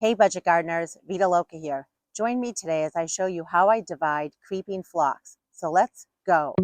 Hey budget gardeners, Vita Loca here. Join me today as I show you how I divide creeping phlox. So let's go.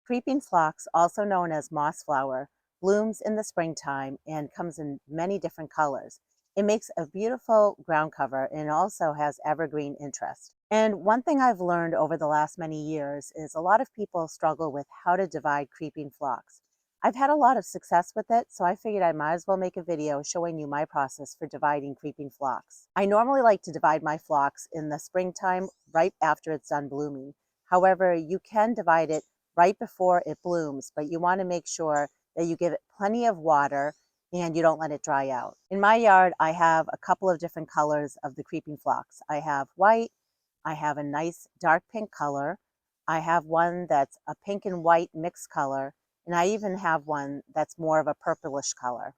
Creeping phlox, also known as moss flower, blooms in the springtime and comes in many different colors. It makes a beautiful ground cover and also has evergreen interest. And one thing I've learned over the last many years is a lot of people struggle with how to divide creeping phlox. I've had a lot of success with it, so I figured I might as well make a video showing you my process for dividing creeping phlox. I normally like to divide my phlox in the springtime right after it's done blooming. However, you can divide it right before it blooms, but you want to make sure that you give it plenty of water and you don't let it dry out. In my yard, I have a couple of different colors of the creeping phlox. I have white, I have a nice dark pink color, I have one that's a pink and white mixed color, and I even have one that's more of a purplish color.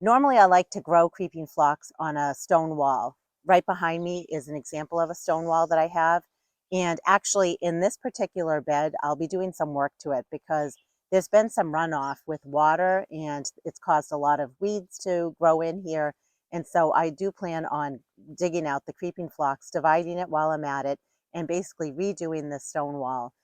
Normally, I like to grow creeping phlox on a stone wall. Right behind me is an example of a stone wall that I have. And actually, in this particular bed, I'll be doing some work to it because there's been some runoff with water and it's caused a lot of weeds to grow in here. And so I do plan on digging out the creeping phlox, dividing it while I'm at it, and basically redoing this stone wall.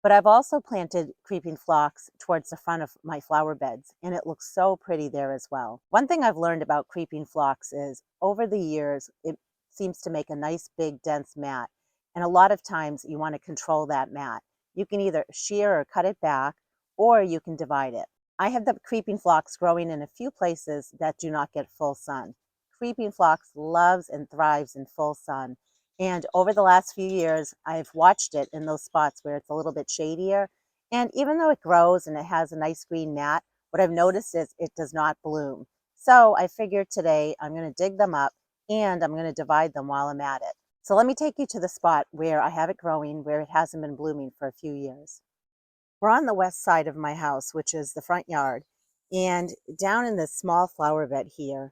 But I've also planted creeping phlox towards the front of my flower beds, and it looks so pretty there as well. One thing I've learned about creeping phlox is over the years, it seems to make a nice big dense mat. And a lot of times you want to control that mat. You can either shear or cut it back, or you can divide it. I have the creeping phlox growing in a few places that do not get full sun. Creeping phlox loves and thrives in full sun. And over the last few years, I've watched it in those spots where it's a little bit shadier. And even though it grows and it has a nice green mat, what I've noticed is it does not bloom. So I figured today I'm going to dig them up and I'm going to divide them while I'm at it. So let me take you to the spot where I have it growing, where it hasn't been blooming for a few years. We're on the west side of my house, which is the front yard. And down in this small flower bed here,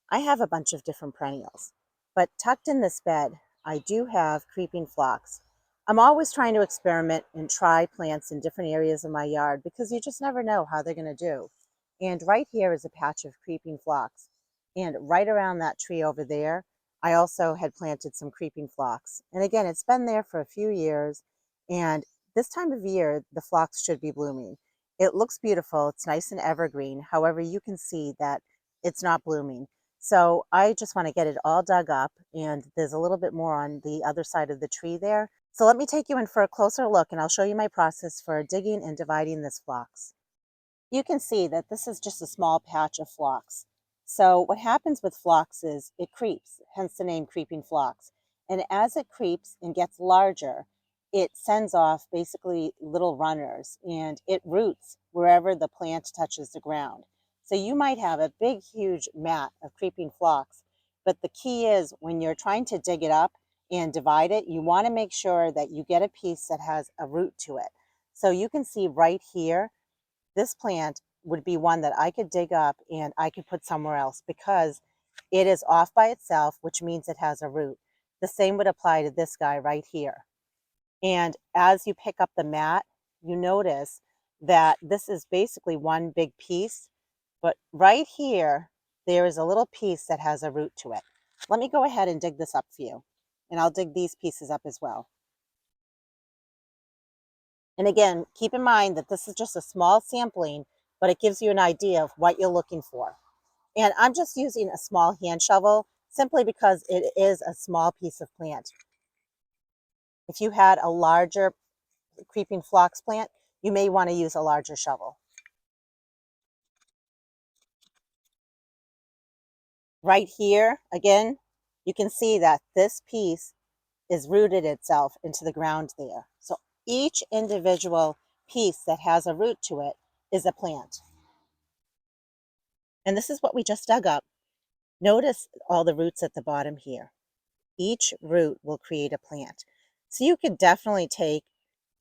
I have a bunch of different perennials. But tucked in this bed, I do have creeping phlox. I'm always trying to experiment and try plants in different areas of my yard because you just never know how they're going to do. And right here is a patch of creeping phlox. And right around that tree over there, I also had planted some creeping phlox. And again, it's been there for a few years. And this time of year, the phlox should be blooming. It looks beautiful. It's nice and evergreen. However, you can see that it's not blooming. So I just want to get it all dug up, and there's a little bit more on the other side of the tree there. So let me take you in for a closer look and I'll show you my process for digging and dividing this phlox. You can see that this is just a small patch of phlox. So what happens with phlox is it creeps, hence the name creeping phlox. And as it creeps and gets larger, it sends off basically little runners and it roots wherever the plant touches the ground. So you might have a big, huge mat of creeping phlox, but the key is when you're trying to dig it up and divide it, you want to make sure that you get a piece that has a root to it. So you can see right here, this plant would be one that I could dig up and I could put somewhere else because it is off by itself, which means it has a root. The same would apply to this guy right here. And as you pick up the mat, you notice that this is basically one big piece, but right here, there is a little piece that has a root to it. Let me go ahead and dig this up for you, and I'll dig these pieces up as well. And again, keep in mind that this is just a small sampling, but it gives you an idea of what you're looking for. And I'm just using a small hand shovel simply because it is a small piece of plant. If you had a larger creeping phlox plant, you may want to use a larger shovel. Right here, again, you can see that this piece is rooted itself into the ground there. So each individual piece that has a root to it is a plant. And this is what we just dug up. Notice all the roots at the bottom here. Each root will create a plant. So you could definitely take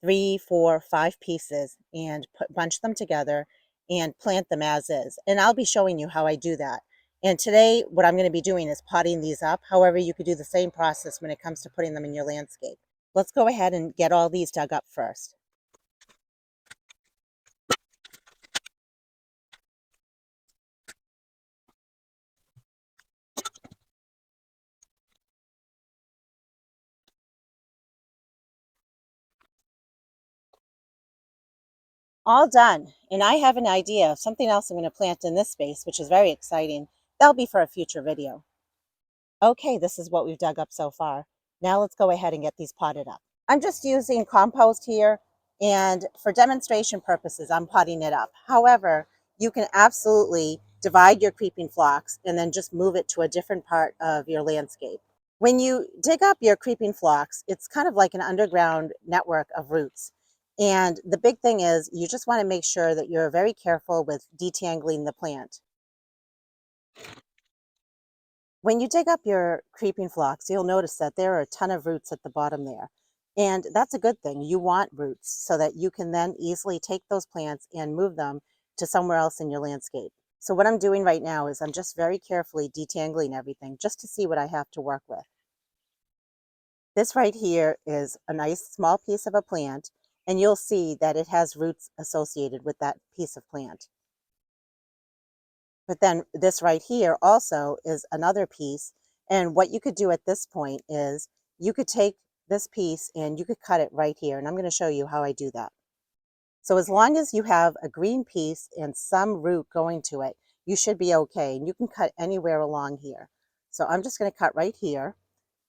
3, 4, 5 pieces and bunch them together and plant them as is. And I'll be showing you how I do that. And today, what I'm going to be doing is potting these up. However, you could do the same process when it comes to putting them in your landscape. Let's go ahead and get all these dug up first. All done. And I have an idea of something else I'm going to plant in this space, which is very exciting. That'll be for a future video. Okay, this is what we've dug up so far. Now let's go ahead and get these potted up. I'm just using compost here, and for demonstration purposes, I'm potting it up. However, you can absolutely divide your creeping phlox and then just move it to a different part of your landscape. When you dig up your creeping phlox, it's kind of like an underground network of roots. And the big thing is you just want to make sure that you're very careful with detangling the plant. When you dig up your creeping phlox, you'll notice that there are a ton of roots at the bottom there. And that's a good thing. You want roots so that you can then easily take those plants and move them to somewhere else in your landscape. So what I'm doing right now is I'm just very carefully detangling everything just to see what I have to work with. This right here is a nice small piece of a plant, and you'll see that it has roots associated with that piece of plant. But then this right here also is another piece. And what you could do at this point is you could take this piece and you could cut it right here. And I'm going to show you how I do that. So as long as you have a green piece and some root going to it, you should be okay. And you can cut anywhere along here. So I'm just going to cut right here.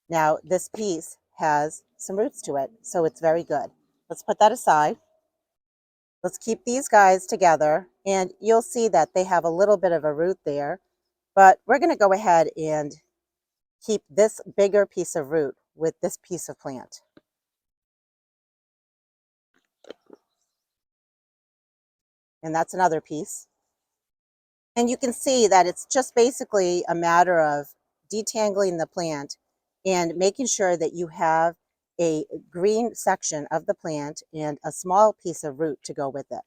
Now this piece has some roots to it, so it's very good. Let's put that aside. Let's keep these guys together, and you'll see that they have a little bit of a root there, but we're going to go ahead and keep this bigger piece of root with this piece of plant. And that's another piece. And you can see that it's just basically a matter of detangling the plant and making sure that you have a green section of the plant and a small piece of root to go with it.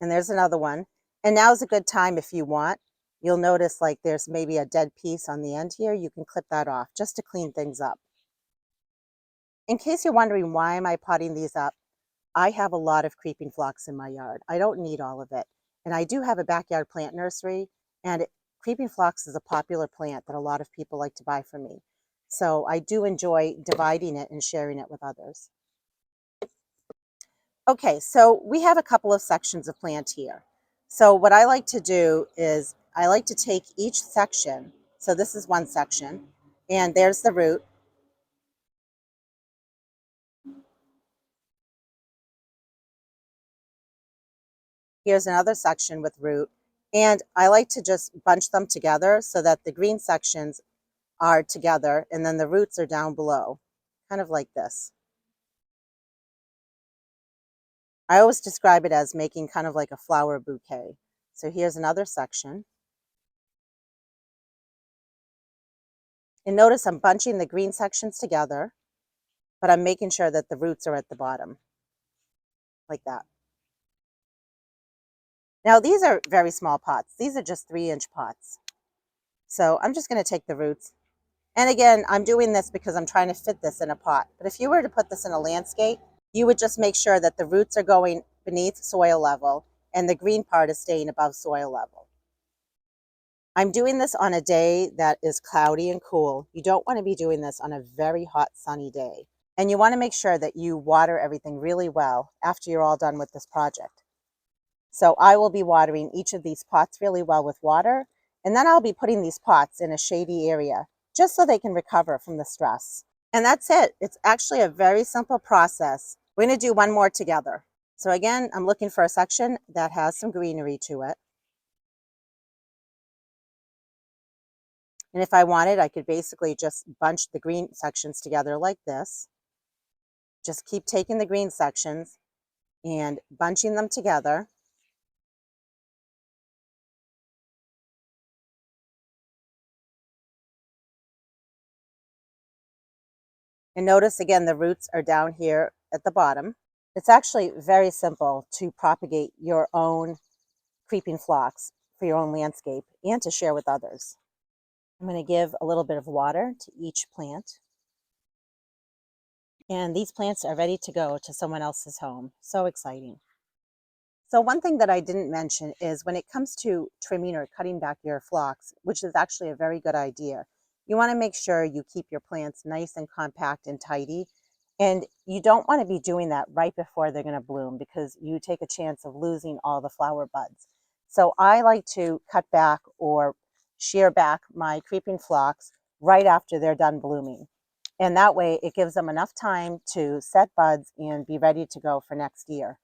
And there's another one. And now's a good time if you want. You'll notice like there's maybe a dead piece on the end here. You can clip that off just to clean things up. In case you're wondering why am I potting these up, I have a lot of creeping phlox in my yard. I don't need all of it. And I do have a backyard plant nursery, and creeping phlox is a popular plant that a lot of people like to buy from me. So I do enjoy dividing it and sharing it with others. Okay, so we have a couple of sections of plant here. So what I like to do is I like to take each section. So this is one section, and there's the root. Here's another section with root. And I like to just bunch them together so that the green sections are together and then the roots are down below, kind of like this. I always describe it as making kind of like a flower bouquet. So here's another section. And notice I'm bunching the green sections together, but I'm making sure that the roots are at the bottom, like that. Now these are very small pots. These are just 3-inch pots. So I'm just going to take the roots. And again, I'm doing this because I'm trying to fit this in a pot. But if you were to put this in a landscape, you would just make sure that the roots are going beneath soil level and the green part is staying above soil level. I'm doing this on a day that is cloudy and cool. You don't want to be doing this on a very hot sunny day. And you want to make sure that you water everything really well after you're all done with this project. So I will be watering each of these pots really well with water, and then I'll be putting these pots in a shady area just so they can recover from the stress. And that's it. It's actually a very simple process. We're going to do one more together. So again, I'm looking for a section that has some greenery to it. And if I wanted, I could basically just bunch the green sections together like this. Just keep taking the green sections and bunching them together. And notice again, the roots are down here at the bottom. It's actually very simple to propagate your own creeping phlox for your own landscape and to share with others. I'm going to give a little bit of water to each plant. And these plants are ready to go to someone else's home. So exciting. So one thing that I didn't mention is when it comes to trimming or cutting back your phlox, which is actually a very good idea, you want to make sure you keep your plants nice and compact and tidy. And you don't want to be doing that right before they're going to bloom because you take a chance of losing all the flower buds. So I like to cut back or shear back my creeping phlox right after they're done blooming. And that way it gives them enough time to set buds and be ready to go for next year.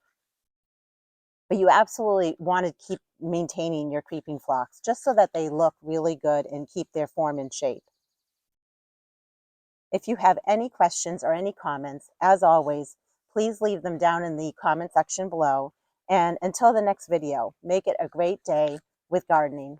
But you absolutely want to keep maintaining your creeping phlox just so that they look really good and keep their form and shape. If you have any questions or any comments, as always, please leave them down in the comment section below. And until the next video, make it a great day with gardening.